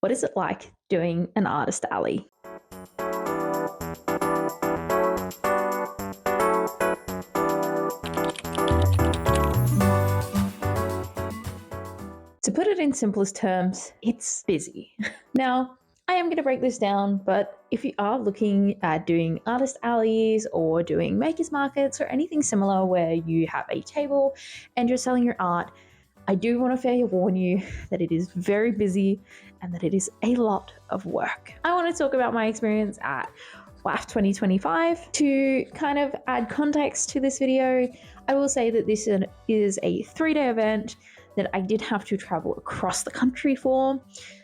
What is it like doing an artist alley? To put it in simplest terms, it's busy. Now, I am going to break this down, but if you are looking at doing artist alleys or doing makers markets or anything similar where you have a table and you're selling your art, I do want to fair warn you that it is very busy and that it is a lot of work. I want to talk about my experience at WAFF 2025. To kind of add context to this video, I will say that this is a 3-day event that I did have to travel across the country for.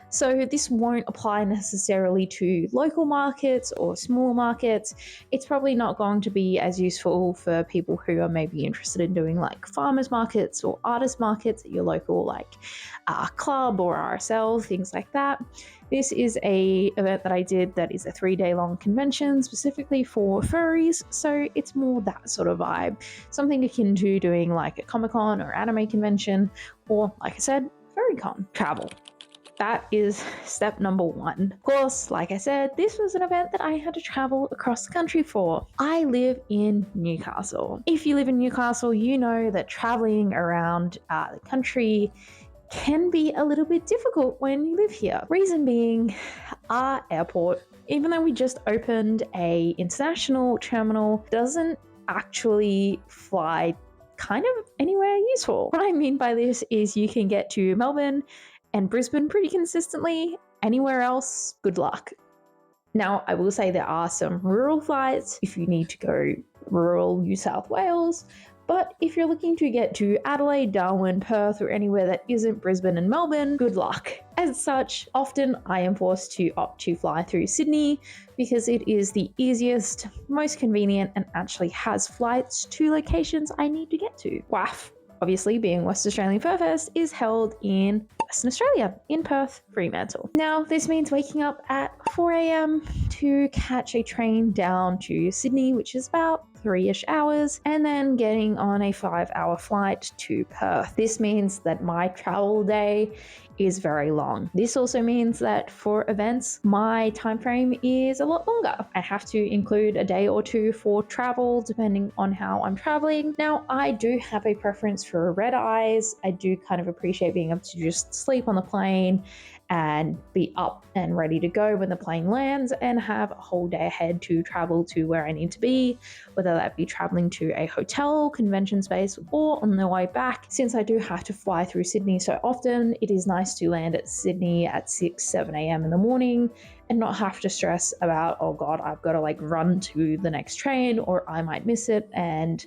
So this won't apply necessarily to local markets or small markets. It's probably not going to be as useful for people who are maybe interested in doing like farmers markets or artist markets at your local like club or RSL, things like that. This is a event that I did that is a 3-day long convention specifically for furries, so it's more that sort of vibe. Something akin to doing like a Comic-Con or anime convention, or like I said, FurryCon. Travel. That is step number 1. Of course, like I said, this was an event that I had to travel across the country for. I live in Newcastle. If you live in Newcastle, you know that traveling around the country can be a little bit difficult when you live here. Reason being, our airport, even though we just opened a international terminal, doesn't actually fly kind of anywhere useful. What I mean by this is you can get to Melbourne and Brisbane pretty consistently. Anywhere else, good luck. Now, I will say there are some rural flights if you need to go rural New South Wales, but if you're looking to get to Adelaide, Darwin, Perth, or anywhere that isn't Brisbane and Melbourne, good luck. As such, often I am forced to opt to fly through Sydney because it is the easiest, most convenient, and actually has flights to locations I need to get to. WAFF, obviously being West Australian Fur Fest, is held in Western Australia, in Perth, Fremantle. Now, this means waking up at 4 a.m. to catch a train down to Sydney, which is about 3-ish hours, and then getting on a 5-hour flight to Perth. This means that my travel day is very long. This also means that for events, my time frame is a lot longer. I have to include a day or two for travel, depending on how I'm traveling. Now, I do have a preference for red eyes. I do kind of appreciate being able to just sleep on the plane and be up and ready to go when the plane lands and have a whole day ahead to travel to where I need to be, whether that be traveling to a hotel, convention space, or on the way back. Since I do have to fly through Sydney so often, it is nice to land at Sydney at 6-7 a.m. in the morning and not have to stress about, oh God, I've got to like run to the next train or I might miss it and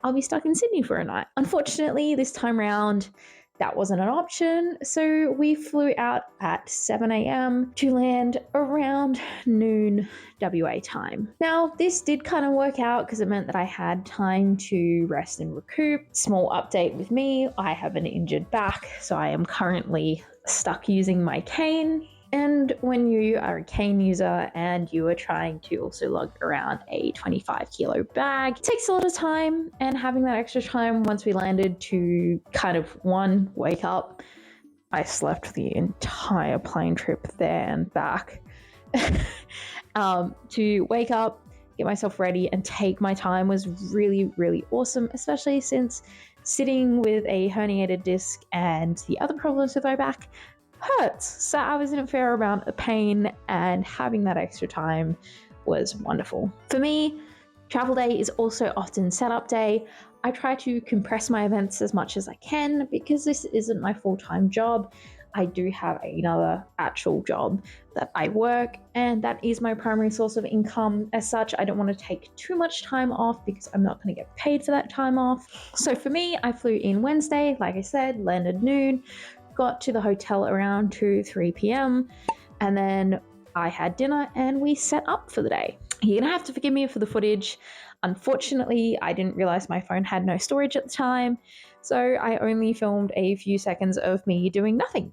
I'll be stuck in Sydney for a night. Unfortunately, this time round, that wasn't an option, so we flew out at 7 a.m. to land around noon WA time. Now, this did kind of work out because it meant that I had time to rest and recoup. Small update with me, I have an injured back, so I am currently stuck using my cane. And when you are a cane user and you are trying to also lug around a 25-kilo bag, it takes a lot of time, and having that extra time once we landed to kind of wake up. I slept the entire plane trip there and back. To wake up, get myself ready and take my time was really, really awesome, especially since sitting with a herniated disc and the other problems with my back hurts. So I was in a fair amount of pain, and having that extra time was wonderful. For me, travel day is also often setup day. I try to compress my events as much as I can because this isn't my full-time job. I do have another actual job that I work, and that is my primary source of income. As such, I don't want to take too much time off because I'm not going to get paid for that time off. So for me, I flew in Wednesday, like I said, landed noon, got to the hotel around 2-3 p.m. and then I had dinner and we set up for the day. You're gonna have to forgive me for the footage. Unfortunately, I didn't realize my phone had no storage at the time, so I only filmed a few seconds of me doing nothing.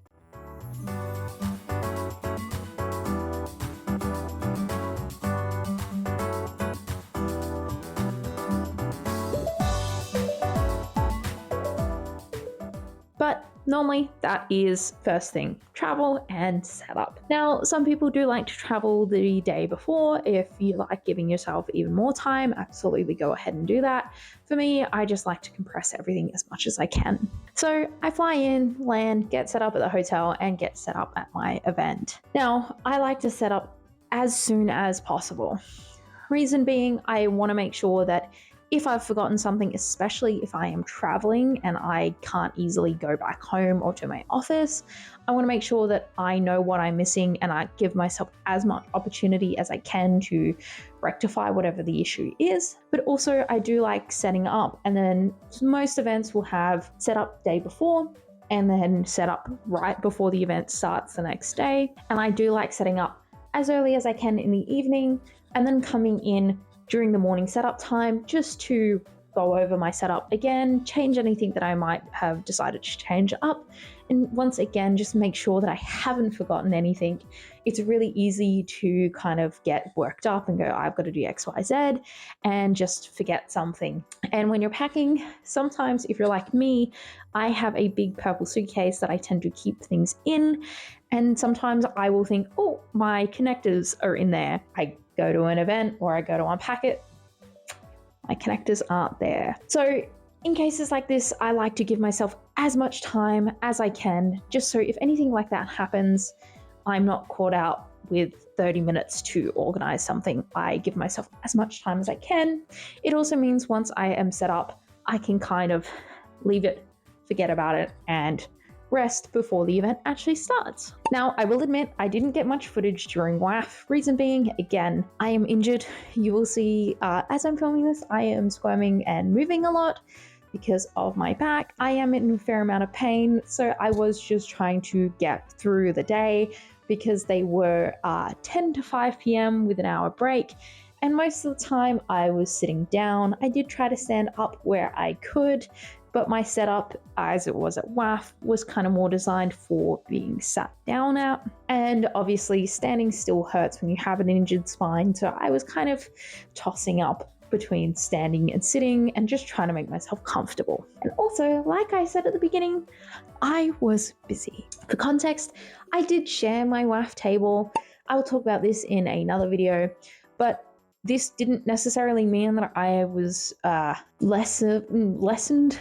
But normally that is first thing, travel and setup. Now, some people do like to travel the day before. If you like giving yourself even more time, absolutely go ahead and do that. For me, I just like to compress everything as much as I can. So I fly in, land, get set up at the hotel, and get set up at my event. Now, I like to set up as soon as possible. Reason being, I want to make sure that if I've forgotten something, especially if I am traveling and I can't easily go back home or to my office, I want to make sure that I know what I'm missing and I give myself as much opportunity as I can to rectify whatever the issue is. But also, I do like setting up, and then most events will have set up day before and then set up right before the event starts the next day. And I do like setting up as early as I can in the evening and then coming in during the morning setup time just to go over my setup again, change anything that I might have decided to change up, and once again, just make sure that I haven't forgotten anything. It's really easy to kind of get worked up and go, I've got to do X, Y, Z, and just forget something. And when you're packing, sometimes if you're like me, I have a big purple suitcase that I tend to keep things in. And sometimes I will think, oh, my connectors are in there. I go to an event or I go to unpack it, my connectors aren't there. So in cases like this, I like to give myself as much time as I can, just so if anything like that happens, I'm not caught out with 30 minutes to organize something. I give myself as much time as I can. It also means once I am set up, I can kind of leave it, forget about it, and rest before the event actually starts. Now, I will admit I didn't get much footage during WAFF. Reason being, again, I am injured. You will see as I'm filming this, I am squirming and moving a lot because of my back. I am in a fair amount of pain, so I was just trying to get through the day because they were 10 to 5 p.m. with an hour break. And most of the time I was sitting down. I did try to stand up where I could, but my setup, as it was at WAFF, was kind of more designed for being sat down at. And obviously standing still hurts when you have an injured spine, so I was kind of tossing up between standing and sitting and just trying to make myself comfortable. And also, like I said at the beginning, I was busy. For context, I did share my WAFF table. I will talk about this in another video, but this didn't necessarily mean that I was lessened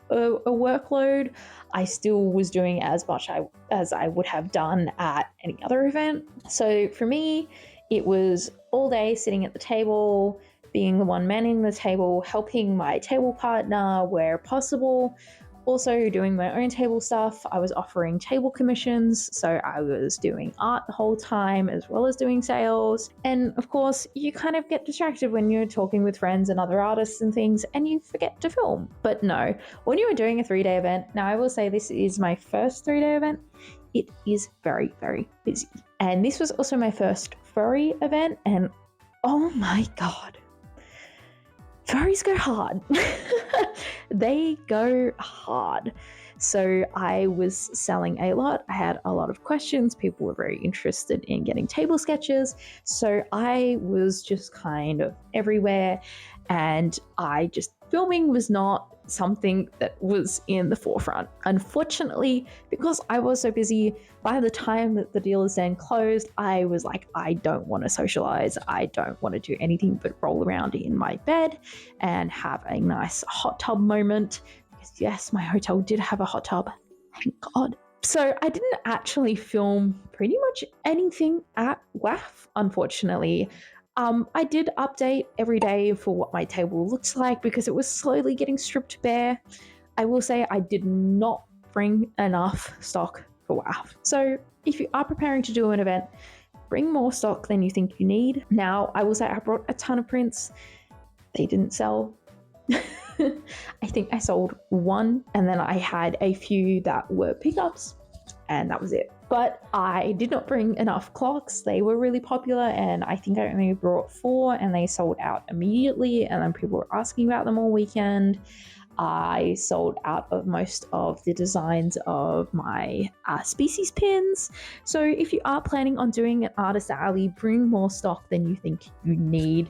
a workload. I still was doing as much as I would have done at any other event. So for me, it was all day sitting at the table, being the one manning the table, helping my table partner where possible, also doing my own table stuff. I was offering table commissions, so I was doing art the whole time as well as doing sales. And of course, you kind of get distracted when you're talking with friends and other artists and things, and you forget to film. But no, when you are doing a 3-day event, now I will say this is my first 3-day event, it is very, very busy. And this was also my first furry event, and oh my god, furries go hard. They go hard. So I was selling a lot. I had a lot of questions. People were very interested in getting table sketches. So I was just kind of everywhere. And filming was not something that was in the forefront. Unfortunately, because I was so busy, by the time that the dealer's den closed, I was like, I don't want to socialize. I don't want to do anything but roll around in my bed and have a nice hot tub moment. Because yes, my hotel did have a hot tub. Thank God. So I didn't actually film pretty much anything at WAFF, unfortunately. I did update every day for what my table looks like because it was slowly getting stripped bare. I will say I did not bring enough stock for WAFF. So if you are preparing to do an event, bring more stock than you think you need. Now, I will say I brought a ton of prints. They didn't sell. I think I sold one, and then I had a few that were pickups, and that was it. But I did not bring enough clocks. They were really popular, and I think I only brought 4, and they sold out immediately, and then people were asking about them all weekend. I sold out of most of the designs of my species pins. So if you are planning on doing an artist alley, bring more stock than you think you need.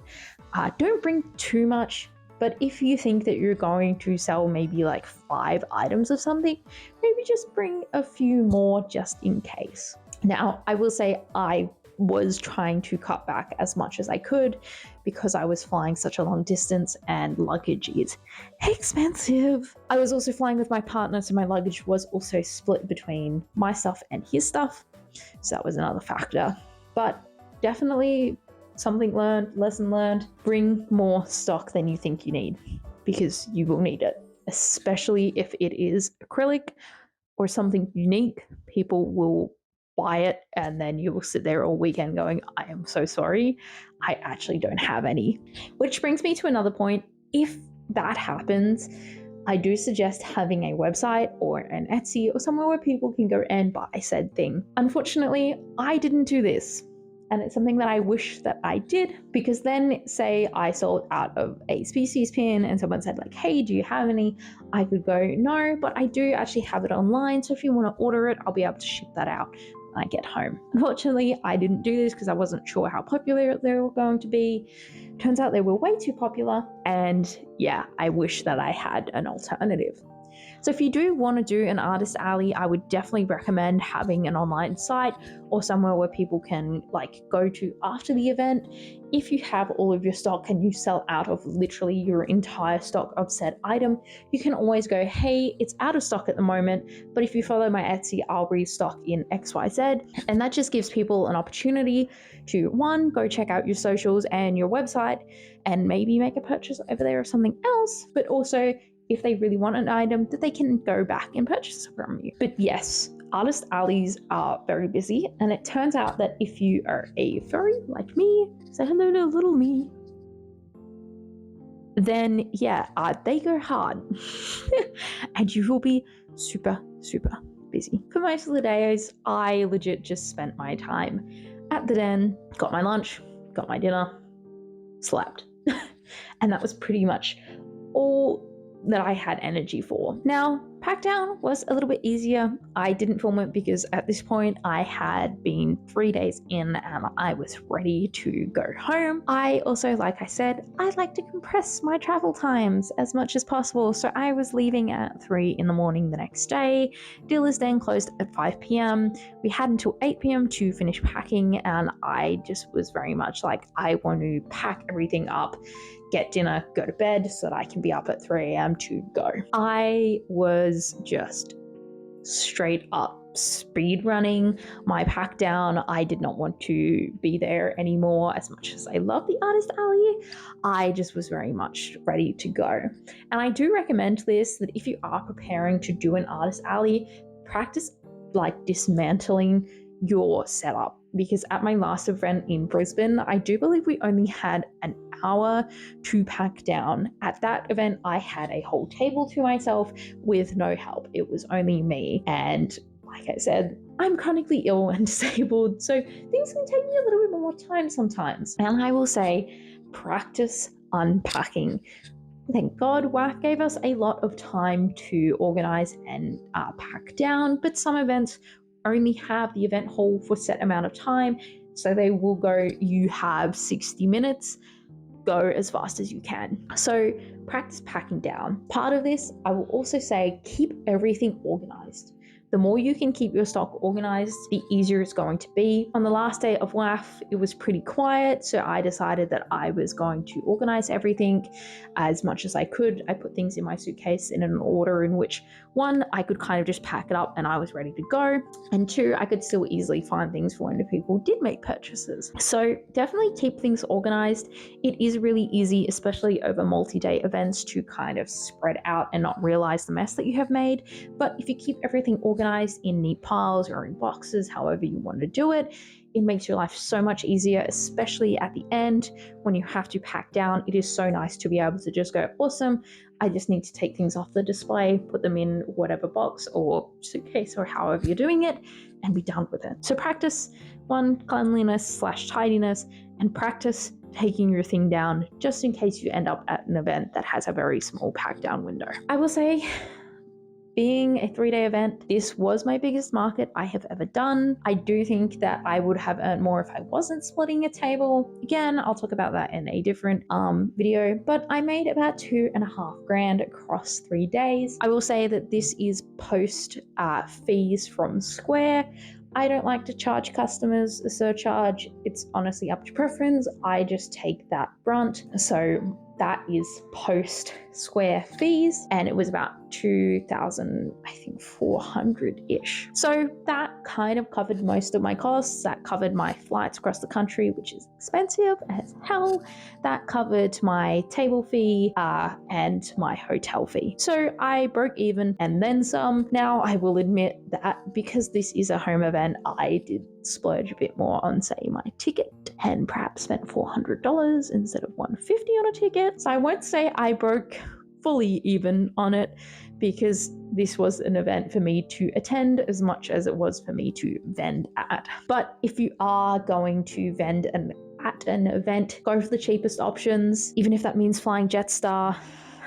Don't bring too much, But if you think that you're going to sell maybe like 5 items of something, maybe just bring a few more just in case. Now, I will say I was trying to cut back as much as I could because I was flying such a long distance and luggage is expensive. I was also flying with my partner, so my luggage was also split between my stuff and his stuff. So that was another factor. But definitely something learned, lesson learned, bring more stock than you think you need because you will need it, especially if it is acrylic or something unique. People will buy it and then you will sit there all weekend going, I am so sorry, I actually don't have any. Which brings me to another point. If that happens, I do suggest having a website or an Etsy or somewhere where people can go and buy said thing. Unfortunately, I didn't do this. And it's something that I wish that I did, because then say I sold out of a species pin and someone said like, hey, do you have any? I could go, no, but I do actually have it online. So if you want to order it, I'll be able to ship that out when I get home. Unfortunately, I didn't do this because I wasn't sure how popular they were going to be. Turns out they were way too popular. And yeah, I wish that I had an alternative. So if you do want to do an artist alley, I would definitely recommend having an online site or somewhere where people can like go to after the event. If you have all of your stock and you sell out of literally your entire stock of said item, you can always go, hey, it's out of stock at the moment, but if you follow my Etsy, I'll restock in XYZ. And that just gives people an opportunity to, one, go check out your socials and your website and maybe make a purchase over there of something else, but also if they really want an item, that they can go back and purchase from you. But yes, artist alleys are very busy, and it turns out that if you are a furry like me, say hello to little me, then yeah, they go hard. And you will be super, super busy. For most of the days, I legit just spent my time at the den, got my lunch, got my dinner, slept. And that was pretty much all that I had energy for. Now, Pack Down was a little bit easier. I didn't film it because at this point I had been 3 days in and I was ready to go home. I also, like I said, I like to compress my travel times as much as possible. So I was leaving at 3 in the morning the next day. Dealers then closed at 5 p.m. We had until 8 p.m. to finish packing, and I just was very much like, I want to pack everything up, get dinner, go to bed so that I can be up at 3 a.m. to go. I was just straight up speed running my pack down. I did not want to be there anymore. As much as I love the artist alley, I just was very much ready to go. And I do recommend this, that if you are preparing to do an artist alley, practice like dismantling your setup, because at my last event in Brisbane, I do believe we only had an hour to pack down. At that event, I had a whole table to myself with no help. It was only me. And like I said, I'm chronically ill and disabled, so things can take me a little bit more time sometimes. And I will say, practice unpacking. Thank God WAFF gave us a lot of time to organize and pack down, but some events only have the event hall for a set amount of time, so they will go, you have 60 minutes, go as fast as you can. So practice packing down. Part of this, I will also say, keep everything organized. The more you can keep your stock organized, the easier it's going to be. On the last day of WAFF, it was pretty quiet, so I decided that I was going to organize everything as much as I could. I put things in my suitcase in an order in which, one, I could kind of just pack it up and I was ready to go, and two, I could still easily find things for when the people did make purchases. So definitely keep things organized. It is really easy, especially over multi-day events, to kind of spread out and not realize the mess that you have made. But if you keep everything organized in neat piles or in boxes, however you want to do it, it makes your life so much easier, especially at the end when you have to pack down. It is so nice to be able to just go, awesome, I just need to take things off the display, put them in whatever box or suitcase or however you're doing it, and be done with it. So practice, one, cleanliness / tidiness, and practice taking your thing down just in case you end up at an event that has a very small pack down window. I will say, being a 3-day event, this was my biggest market I have ever done. I do think that I would have earned more if I wasn't splitting a table. Again, I'll talk about that in a different video, but I made about $2,500 across 3 days. I will say that this is post fees from Square. I don't like to charge customers a surcharge. It's honestly up to preference. I just take that brunt. So that is post Square fees, and it was about 2,400-ish. So that kind of covered most of my costs. That covered my flights across the country, which is expensive as hell. That covered my table fee and my hotel fee. So I broke even and then some. Now I will admit that because this is a home event, I did splurge a bit more on, say, my ticket and perhaps spent $400 instead of $150 on a ticket. So I won't say I broke fully even on it, because this was an event for me to attend as much as it was for me to vend at. But if you are going to vend at an event, go for the cheapest options, even if that means flying Jetstar.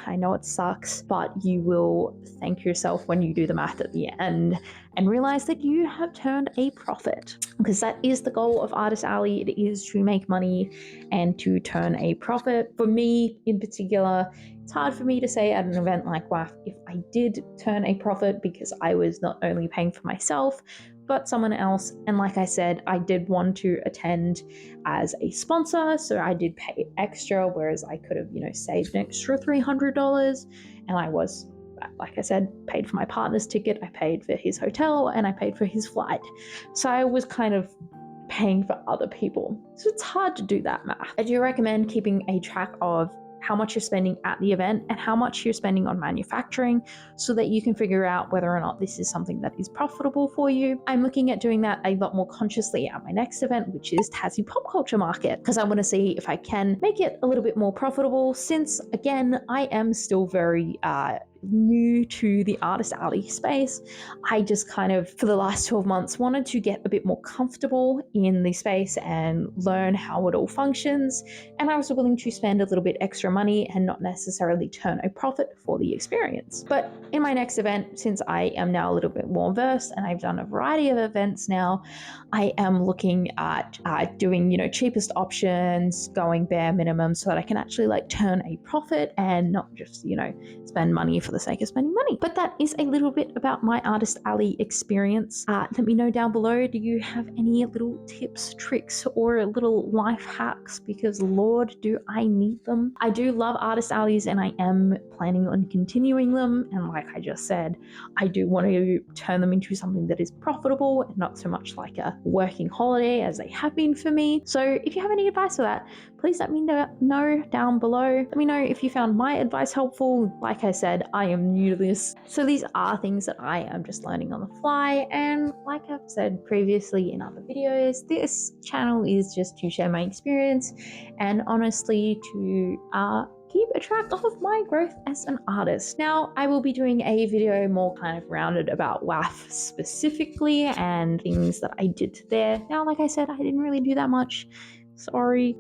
I know it sucks, but you will thank yourself when you do the math at the end and realize that you have turned a profit, because that is the goal of Artist Alley. It is to make money and to turn a profit. For me in particular, it's hard for me to say at an event like WAFF if I did turn a profit, because I was not only paying for myself, but someone else. And like I said, I did want to attend as a sponsor, so I did pay extra, whereas I could have, saved an extra $300. And I was, like I said, paid for my partner's ticket, I paid for his hotel, and I paid for his flight. So I was kind of paying for other people. So it's hard to do that math. I do recommend keeping a track of how much you're spending at the event and how much you're spending on manufacturing, so that you can figure out whether or not this is something that is profitable for you. I'm looking at doing that a lot more consciously at my next event, which is Tassie Pop Culture Market, because I want to see if I can make it a little bit more profitable, since again, I am still very new to the Artist Alley space. I just kind of, for the last 12 months, wanted to get a bit more comfortable in the space and learn how it all functions. And I was willing to spend a little bit extra money and not necessarily turn a profit for the experience. But in my next event, since I am now a little bit more versed and I've done a variety of events now, I am looking at doing, cheapest options, going bare minimum, so that I can actually turn a profit and not just, spend money for the sake of spending money. But that is a little bit about my Artist Alley experience. Let me know down below, do you have any little tips, tricks, or little life hacks? Because Lord, do I need them. I do love Artist Alleys, and I am planning on continuing them. And like I just said, I do want to turn them into something that is profitable and not so much like a working holiday as they have been for me. So if you have any advice for that, please let me know down below. Let me know if you found my advice helpful. Like I said, I am new to this, so these are things that I am just learning on the fly. And like I've said previously in other videos, this channel is just to share my experience and honestly to keep a track of my growth as an artist. Now, I will be doing a video more kind of rounded about WAFF specifically and things that I did there. Now, like I said, I didn't really do that much. Sorry.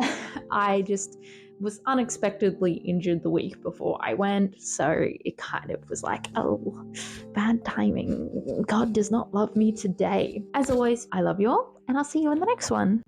I just was unexpectedly injured the week before I went, so it kind of was like, oh, bad timing. God does not love me today. As always, I love you all, and I'll see you in the next one.